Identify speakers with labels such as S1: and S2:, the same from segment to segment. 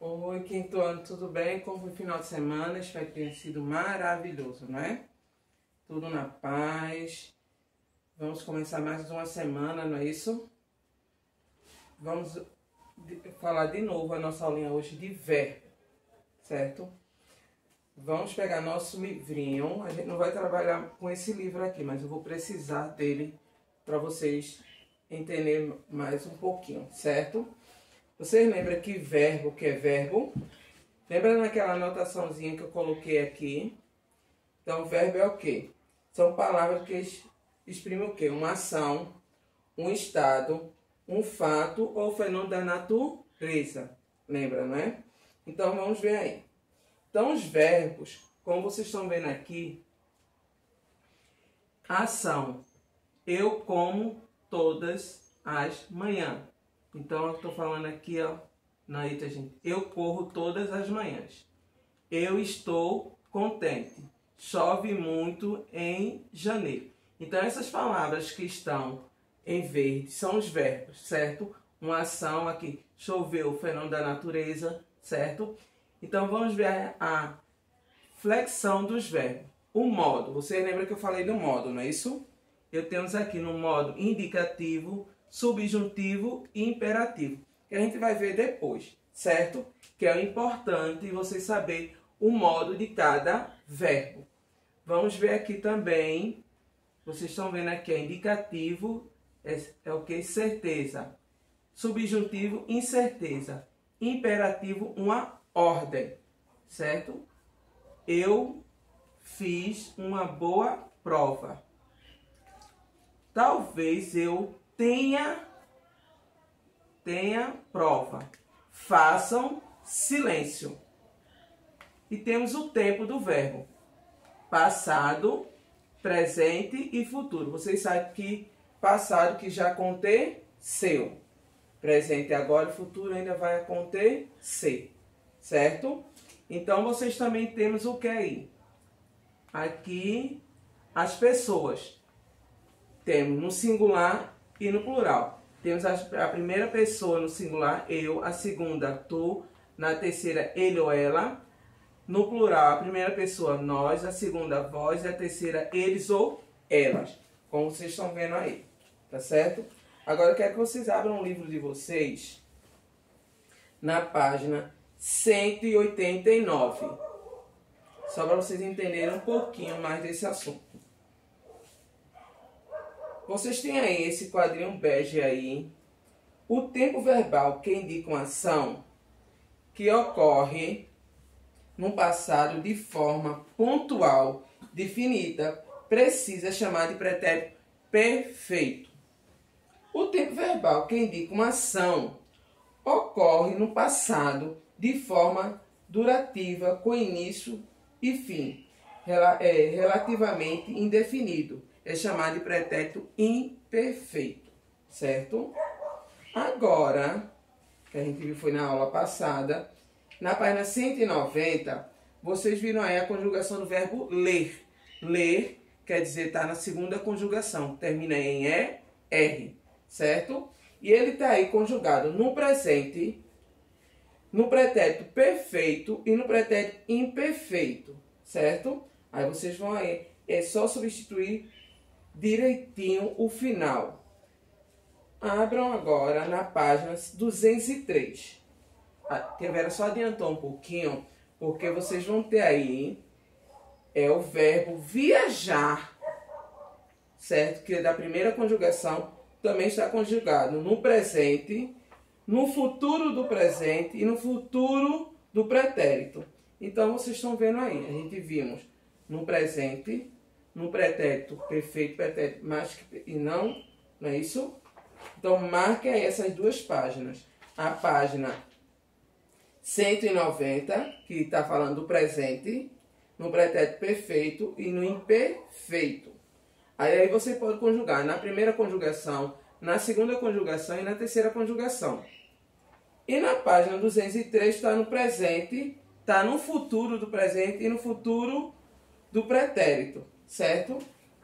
S1: Oi, quinto ano, tudo bem? Como foi o final de semana? Espero que tenha sido maravilhoso, não é? Tudo na paz. Vamos começar mais uma semana, não é isso? Vamos falar de novo a nossa aulinha hoje de verbo, certo? Vamos pegar nosso livrinho. A gente não vai trabalhar com esse livro aqui, mas eu vou precisar dele para vocês entenderem mais um pouquinho, certo? Vocês lembram que verbo, que é verbo? Lembra naquela anotaçãozinha que eu coloquei aqui? Então, verbo é o quê? São palavras que exprimem o quê? Uma ação, um estado, um fato ou fenômeno da natureza. Lembra, não é? Então, vamos ver aí. Então, os verbos, como vocês estão vendo aqui, ação. Eu como todas as manhãs. Então, eu estou falando aqui, ó, Naíta, gente. Eu corro todas as manhãs. Eu estou contente. Chove muito em janeiro. Então, essas palavras que estão em verde são os verbos, certo? Uma ação aqui. Choveu, fenômeno da natureza, certo? Então, vamos ver a flexão dos verbos. O modo. Você lembra que eu falei do modo, não é isso? Eu temos aqui no modo indicativo, subjuntivo e imperativo, que a gente vai ver depois, certo? Que é importante você saber o modo de cada verbo. Vamos ver aqui também, vocês estão vendo aqui, é indicativo, é o que? Certeza. Subjuntivo, incerteza. Imperativo, uma ordem, certo? Eu fiz uma boa prova. Talvez eu tenha prova. Façam silêncio. E temos o tempo do verbo. Passado, presente e futuro. Vocês sabem que passado que já aconteceu. Presente agora e futuro ainda vai acontecer. Certo? Então, vocês também temos o que aí? Aqui, as pessoas. Temos no singular e no plural. Temos a primeira pessoa no singular, eu. A segunda, tu. Na terceira, ele ou ela. No plural, a primeira pessoa, nós. A segunda, vós. E a terceira, eles ou elas. Como vocês estão vendo aí. Tá certo? Agora eu quero que vocês abram o livro de vocês na página 189. Só para vocês entenderem um pouquinho mais desse assunto. Vocês têm aí esse quadrinho bege aí. O tempo verbal que indica uma ação que ocorre no passado de forma pontual, definida, precisa chamar de pretérito perfeito. O tempo verbal que indica uma ação ocorre no passado de forma durativa, com início e fim, relativamente indefinido. É chamado de pretérito imperfeito, certo? Agora, que a gente viu foi na aula passada, na página 190, vocês viram aí a conjugação do verbo ler. Ler quer dizer estar na segunda conjugação, termina em ER, certo? E ele está aí conjugado no presente, no pretérito perfeito e no pretérito imperfeito, certo? Aí vocês vão aí, é só substituir direitinho o final. Abram agora na página 203. A Vera só adiantou um pouquinho, porque vocês vão ter aí o verbo viajar, certo? Que é da primeira conjugação, também está conjugado no presente, no futuro do presente e no futuro do pretérito. Então, vocês estão vendo aí, a gente vimos no presente, no pretérito perfeito, pretérito mais e não é isso? Então, marque aí essas duas páginas. A página 190, que está falando do presente, no pretérito perfeito e no imperfeito. Aí você pode conjugar na primeira conjugação, na segunda conjugação e na terceira conjugação. E na página 203 está no presente, está no futuro do presente e no futuro do pretérito. Certo?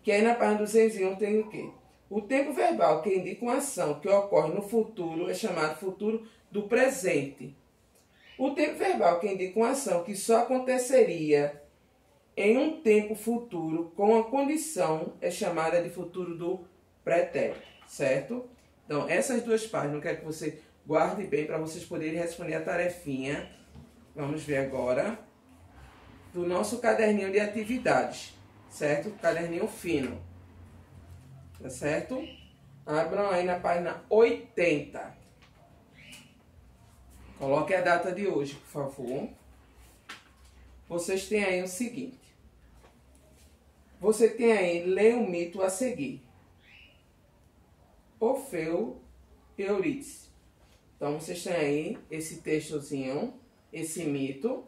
S1: Que aí na página 201 tem o quê? O tempo verbal que indica uma ação que ocorre no futuro é chamado futuro do presente. O tempo verbal que indica uma ação que só aconteceria em um tempo futuro com a condição é chamada de futuro do pretérito, certo? Então, essas duas páginas eu quero que você guarde bem para vocês poderem responder a tarefinha. Vamos ver agora do nosso caderninho de atividades, certo? Caderninho fino, tá certo? Abram aí na página 80. Coloque a data de hoje, por favor. Vocês têm aí o seguinte. Você tem aí, lê o mito a seguir. Orfeu e Eurídice. Então, vocês têm aí esse textozinho, esse mito,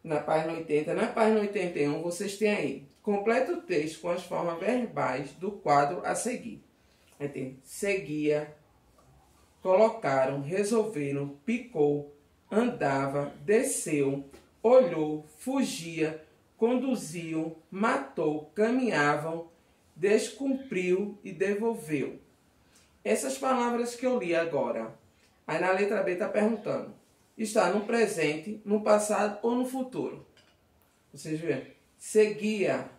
S1: na página 80. Na página 81, vocês têm aí, completa o texto com as formas verbais do quadro a seguir. Aí tem seguia, colocaram, resolveram, picou, andava, desceu, olhou, fugia, conduziu, matou, caminhavam, descumpriu e devolveu. Essas palavras que eu li agora, aí na letra B está perguntando, está no presente, no passado ou no futuro? Vocês veem? Seguia,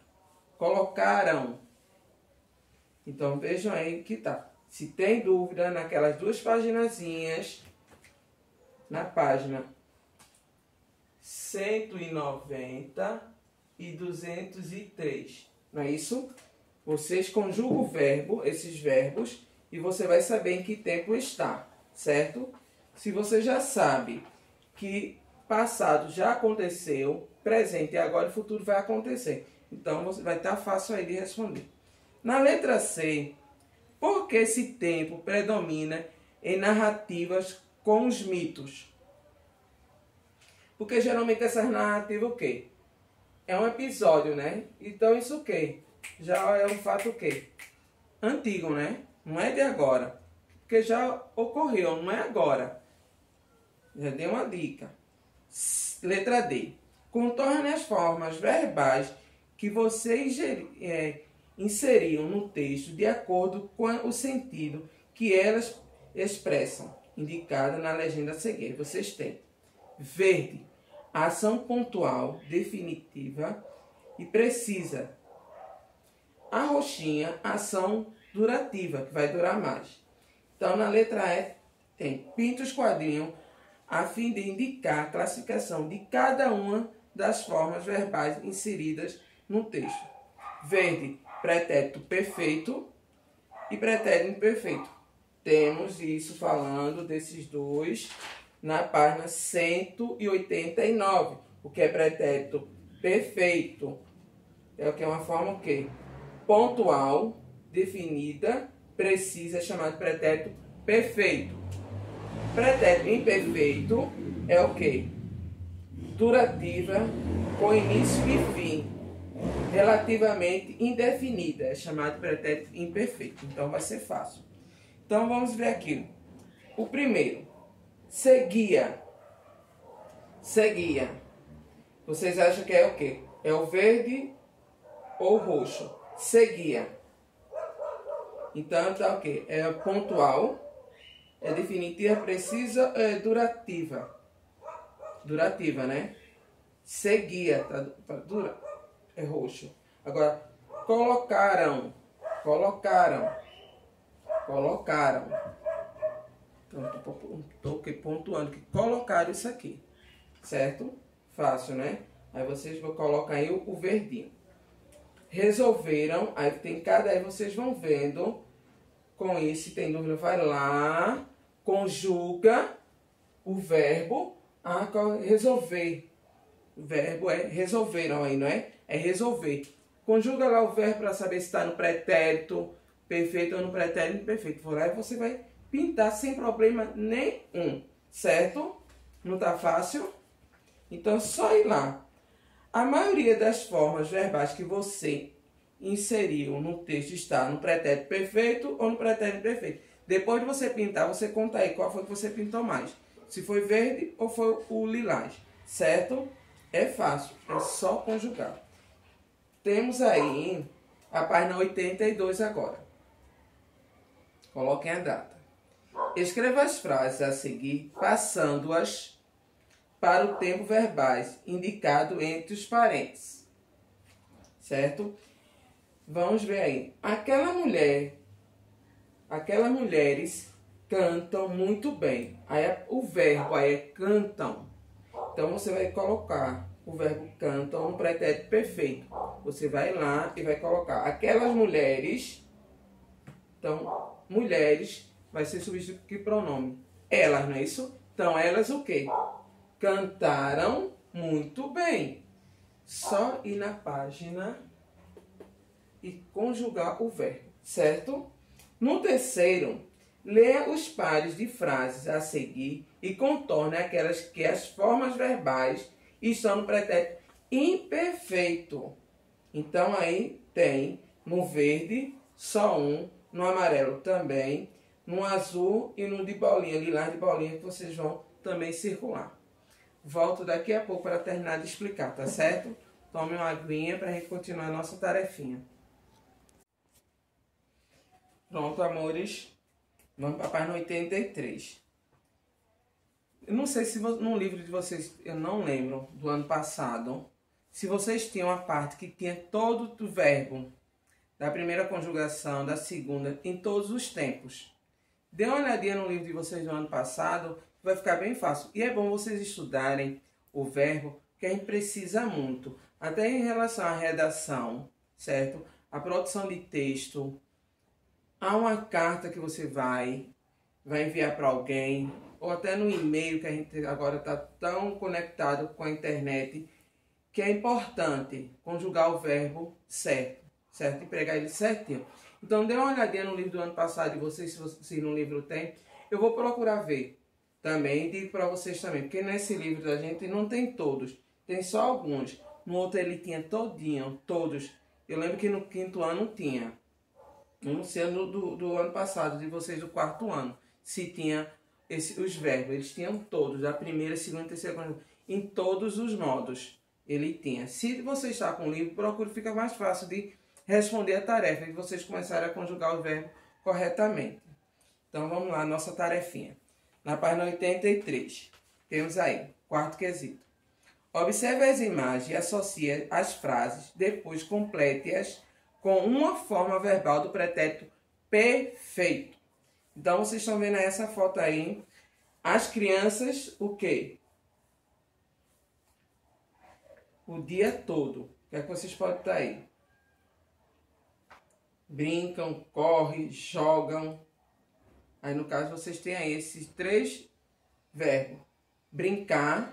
S1: colocaram. Então vejam aí que tá. Se tem dúvida, naquelas duas paginazinhas, na página 190 e 203, não é isso? Vocês conjugam o verbo, esses verbos, e você vai saber em que tempo está, certo? Se você já sabe que passado já aconteceu, presente e agora o futuro vai acontecer. Então, você vai estar fácil aí de responder. Na letra C, por que esse tempo predomina em narrativas com os mitos? Porque geralmente essas narrativas o quê? É um episódio, né? Então isso o quê? Já é um fato o quê? Antigo, né? Não é de agora. Porque já ocorreu, não é agora. Já dei uma dica. Letra D. Contorne as formas verbais que você inseriam no texto de acordo com o sentido que elas expressam, indicada na legenda a seguir. Vocês têm verde, ação pontual, definitiva e precisa. A roxinha, ação durativa, que vai durar mais. Então, na letra E, tem pinta os quadrinhos a fim de indicar a classificação de cada uma das formas verbais inseridas no texto. Verde, pretérito perfeito e pretérito imperfeito. Temos isso falando desses dois na página 189. O que é pretérito perfeito? É o que é uma forma o quê? Pontual, definida, precisa, é chamado de pretérito perfeito. Pretérito imperfeito é o quê? Durativa, com início e fim, relativamente indefinida, é chamado de pretérito imperfeito. Então vai ser fácil. Então vamos ver aqui. O primeiro, seguia. Seguia. Vocês acham que é o quê? É o verde ou o roxo? Seguia. Então tá o quê? É pontual, é definitiva, precisa, é durativa. Durativa, né? Seguia, tá dura, é roxo. Agora, colocaram. Então, estou pontuando que colocaram isso aqui, certo? Fácil, né? Aí vocês vão colocar aí o verdinho. Resolveram, aí tem cada, aí vocês vão vendo. Com isso, se tem dúvida, vai lá, conjuga o verbo a resolver. O verbo é resolveram aí, não é? É resolver. Conjuga lá o verbo para saber se está no pretérito perfeito ou no pretérito imperfeito. Vou lá e você vai pintar sem problema nenhum, certo? Não tá fácil? Então, só ir lá. A maioria das formas verbais que você inseriu no texto está no pretérito perfeito ou no pretérito imperfeito. Depois de você pintar, você conta aí qual foi que você pintou mais. Se foi verde ou foi o lilás, certo? É fácil, é só conjugar. Temos aí a página 82 agora. Coloquem a data. Escreva as frases a seguir, passando-as para o tempo verbais, indicado entre os parentes. Certo? Vamos ver aí. Aquelas mulheres cantam muito bem. Aí o verbo aí é cantam. Então você vai colocar o verbo cantam no pretérito perfeito. Você vai lá e vai colocar aquelas mulheres. Então, mulheres vai ser substituído que pronome? Elas, não é isso? Então, elas o quê? Cantaram muito bem. Só ir na página e conjugar o verbo, certo? No terceiro, leia os pares de frases a seguir e contorne aquelas que as formas verbais estão no pretérito imperfeito. Então, aí tem no verde só um, no amarelo também, no azul e no de bolinha, lilás de bolinha, que vocês vão também circular. Volto daqui a pouco para terminar de explicar, tá certo? Tome uma aguinha para a gente continuar a nossa tarefinha. Pronto, amores. Vamos para a página 83. Eu não sei se no livro de vocês, eu não lembro, do ano passado, se vocês tinham a parte que tinha todo o verbo da primeira conjugação, da segunda, em todos os tempos. Dê uma olhadinha no livro de vocês do ano passado, vai ficar bem fácil. E é bom vocês estudarem o verbo, que a gente precisa muito. Até em relação à redação, certo? A produção de texto. Há uma carta que você vai enviar para alguém, ou até no e-mail, que a gente agora está tão conectado com a internet, que é importante conjugar o verbo certo, certo? E pregar ele certinho. Então, dê uma olhadinha no livro do ano passado de vocês, se no livro tem. Eu vou procurar ver também, digo para vocês também, porque nesse livro da gente não tem todos, tem só alguns. No outro ele tinha todinho, todos. Eu lembro que no quinto ano tinha. Eu não sei do ano passado, de vocês do quarto ano, se tinha os verbos. Eles tinham todos, da primeira, segunda, terceira, em todos os modos. Ele tinha. Se você está com o livro, procure, fica mais fácil de responder a tarefa, de vocês começarem a conjugar o verbo corretamente. Então vamos lá, nossa tarefinha. Na página 83, temos aí, quarto quesito. Observe as imagens e associe as frases, depois complete-as com uma forma verbal do pretérito perfeito. Então, vocês estão vendo essa foto aí. As crianças, o quê? O dia todo. O que é que vocês podem estar aí? Brincam, correm, jogam. Aí, no caso, vocês têm aí esses três verbos. Brincar,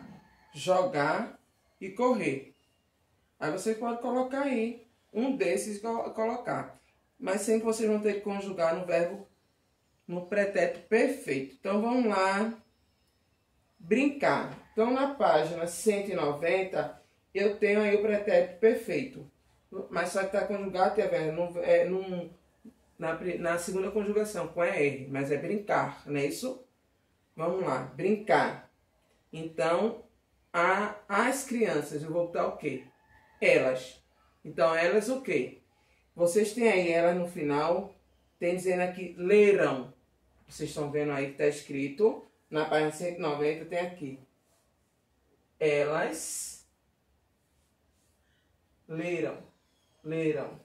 S1: jogar e correr. Aí, você pode colocar aí um desses colocar. Mas sempre vocês vão ter que conjugar no verbo, no pretérito perfeito. Então, vamos lá. Brincar. Então, na página 190, eu tenho aí o pretérito perfeito. Mas só que está conjugado, na segunda conjugação, com ER. Mas é brincar, não é isso? Vamos lá. Brincar. Então, as crianças, eu vou botar o quê? Elas. Então, elas o quê? Vocês têm aí elas no final, tem dizendo aqui, lerão. Vocês estão vendo aí que está escrito, na página 190 tem aqui. Elas lerão. Lerão.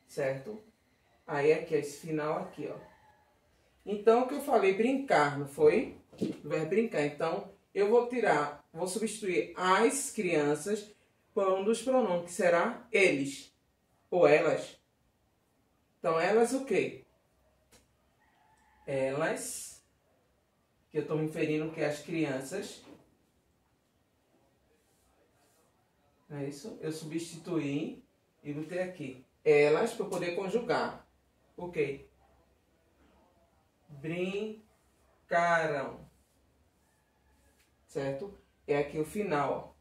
S1: Certo? Aí aqui, esse final aqui, ó. Então, o que eu falei, brincar, não foi? O verbo brincar. Então, eu vou substituir as crianças por um dos pronomes, que será eles ou elas. Então, elas o quê? Elas, que eu estou me referindo que é as crianças. É isso? Eu substituí e botei aqui. Elas, para poder conjugar. O quê? Brincaram. Certo? É aqui o final, ó.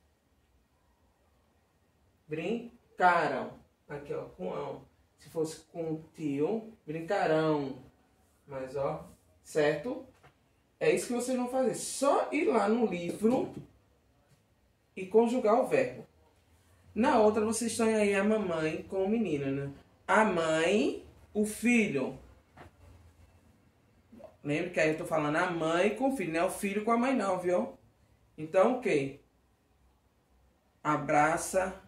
S1: Brincaram. Aqui, ó, com ão. Se fosse com tio, brincarão. Mas, ó, certo? É isso que vocês vão fazer. Só ir lá no livro e conjugar o verbo. Na outra, vocês estão aí a mamãe com o menino, né? A mãe, o filho. Lembra que aí eu tô falando a mãe com o filho, não é o filho com a mãe não, viu? Então, o quê? Abraça.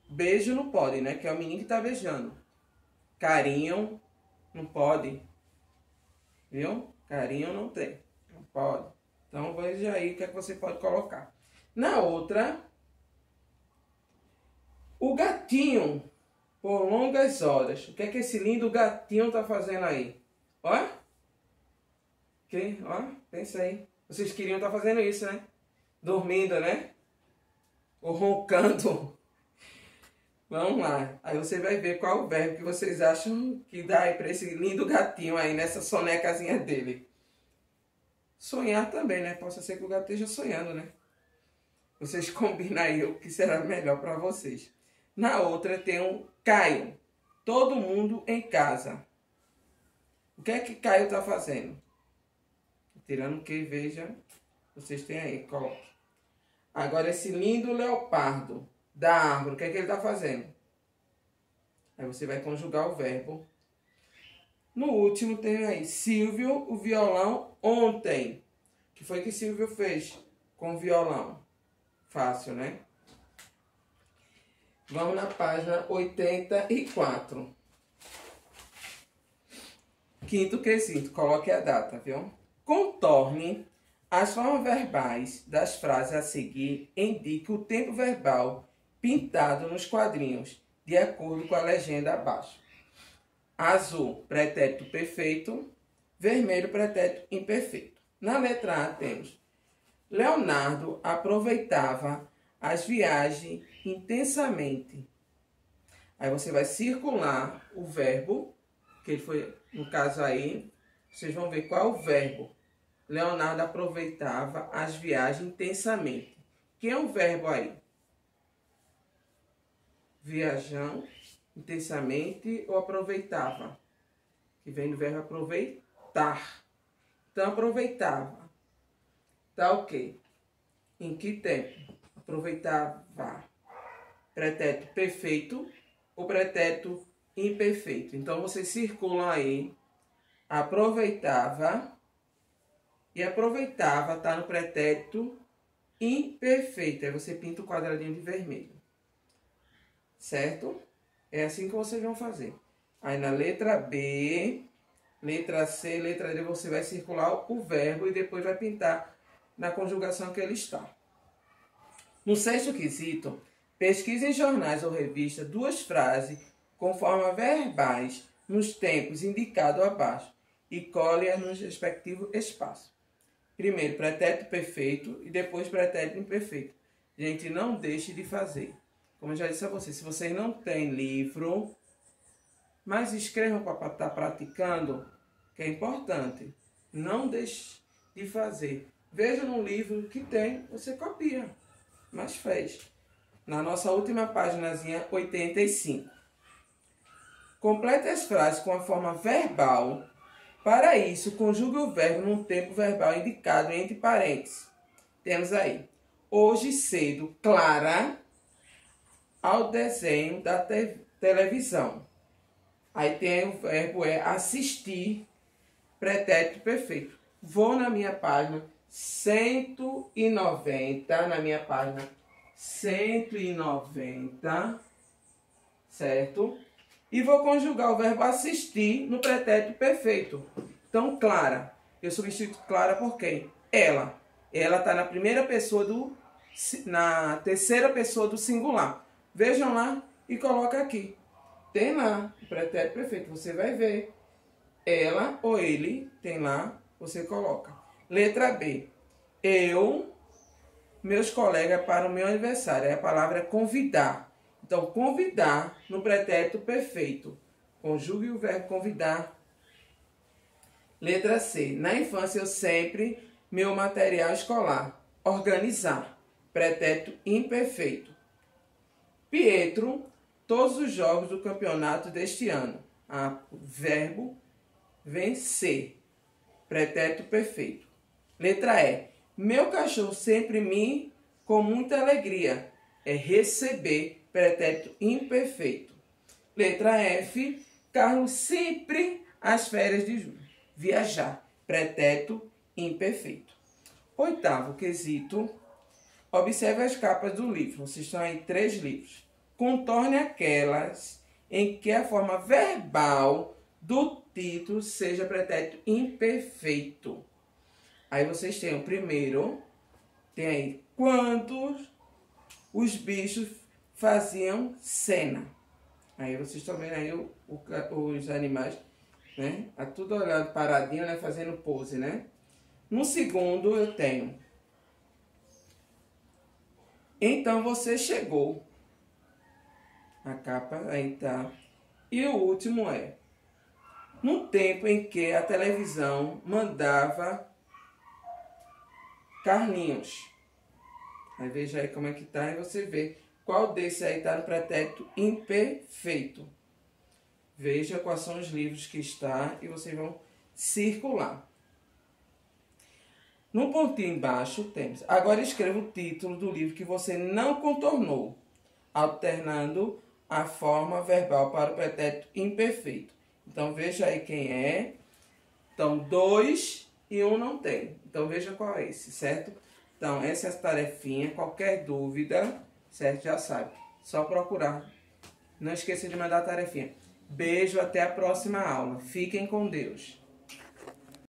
S1: Beijo não pode, né? Que é o menino que tá beijando. Carinho não pode. Viu? Carinho não tem. Não pode. Então, veja aí o que é que você pode colocar. Na outra, o gatinho por longas horas. O que é que esse lindo gatinho tá fazendo aí? Ó. Ó, pensa aí. Vocês queriam estar fazendo isso, né? Dormindo, né? Ou roncando. Vamos lá. Aí você vai ver qual o verbo que vocês acham que dá aí para esse lindo gatinho aí nessa sonecazinha dele. Sonhar também, né? Possa ser que o gato esteja sonhando, né? Vocês combinam aí o que será melhor para vocês. Na outra tem um Caio. Todo mundo em casa. O que é que Caio tá fazendo? Tirando o que, veja, vocês têm aí, coloque. Agora esse lindo leopardo da árvore, o que é que ele tá fazendo? Aí você vai conjugar o verbo. No último tem aí, Silvio, o violão ontem. O que foi que Silvio fez com o violão? Fácil, né? Vamos na página 84. Quinto quesito, coloque a data, viu? Contorne as formas verbais das frases a seguir, indique o tempo verbal pintado nos quadrinhos, de acordo com a legenda abaixo. Azul, pretérito perfeito. Vermelho, pretérito imperfeito. Na letra A temos: Leonardo aproveitava as viagens intensamente. Aí você vai circular o verbo, que ele foi, no caso aí, vocês vão ver qual é o verbo. Leonardo aproveitava as viagens intensamente. Que é um verbo aí? Viajão, intensamente ou aproveitava? Que vem do verbo aproveitar. Então, aproveitava. Tá o quê? Em que tempo? Aproveitava. Pretérito perfeito ou pretérito imperfeito. Então, vocês circulam aí. Aproveitava. E aproveitava está no pretérito imperfeito. Aí você pinta o quadradinho de vermelho. Certo? É assim que vocês vão fazer. Aí na letra B, letra C, letra D, você vai circular o verbo e depois vai pintar na conjugação que ele está. No sexto quesito, pesquise em jornais ou revistas duas frases com formas verbais nos tempos indicados abaixo e cole-as nos respectivos espaços. Primeiro, pretérito perfeito e depois pretérito imperfeito. Gente, não deixe de fazer. Como eu já disse a vocês, se vocês não têm livro, mas escrevam para estar praticando, que é importante. Não deixe de fazer. Veja no livro que tem, você copia. Mas fez. Na nossa última páginazinha, 85. Complete as frases com a forma verbal. Para isso, conjugue o verbo num tempo verbal indicado entre parênteses. Temos aí: hoje cedo, Clara, ao desenho da televisão. Aí tem o verbo assistir, pretérito perfeito. Vou na minha página 190, na minha página 190, certo? E vou conjugar o verbo assistir no pretérito perfeito. Então, Clara. Eu substituo Clara por quem? Ela. Ela está na primeira pessoa na terceira pessoa do singular. Vejam lá e coloca aqui. Tem lá o pretérito perfeito. Você vai ver. Ela ou ele, tem lá, você coloca. Letra B. Eu, meus colegas para o meu aniversário. Aí a palavra é convidar. Então, convidar no pretérito perfeito. Conjugue o verbo convidar. Letra C. Na infância, eu sempre, meu material escolar. Organizar. Pretérito imperfeito. Pietro, todos os jogos do campeonato deste ano. Verbo vencer. Pretérito perfeito. Letra E. Meu cachorro sempre me com muita alegria. É receber. Pretérito imperfeito. Letra F. Carlos sempre às férias de julho. Viajar. Pretérito imperfeito. Oitavo quesito. Observe as capas do livro. Vocês estão aí 3 livros. Contorne aquelas em que a forma verbal do título seja pretérito imperfeito. Aí vocês têm o primeiro, tem aí, quando os bichos faziam cena. Aí vocês estão vendo aí os animais, né? Tudo olhando paradinho, né? Fazendo pose, né? No segundo eu tenho, então você chegou. A capa aí tá. E o último é, no tempo em que a televisão mandava Carlinhos. Aí veja aí como é que tá e você vê qual desse aí tá no pretérito imperfeito. Veja quais são os livros que está e vocês vão circular. No pontinho embaixo temos, agora escreva o título do livro que você não contornou, alternando a forma verbal para o pretérito imperfeito. Então, veja aí quem é. Então, 2 e 1 não tem. Então, veja qual é esse, certo? Então, essa é a tarefinha. Qualquer dúvida, certo? Já sabe. Só procurar. Não esqueça de mandar a tarefinha. Beijo, até a próxima aula. Fiquem com Deus.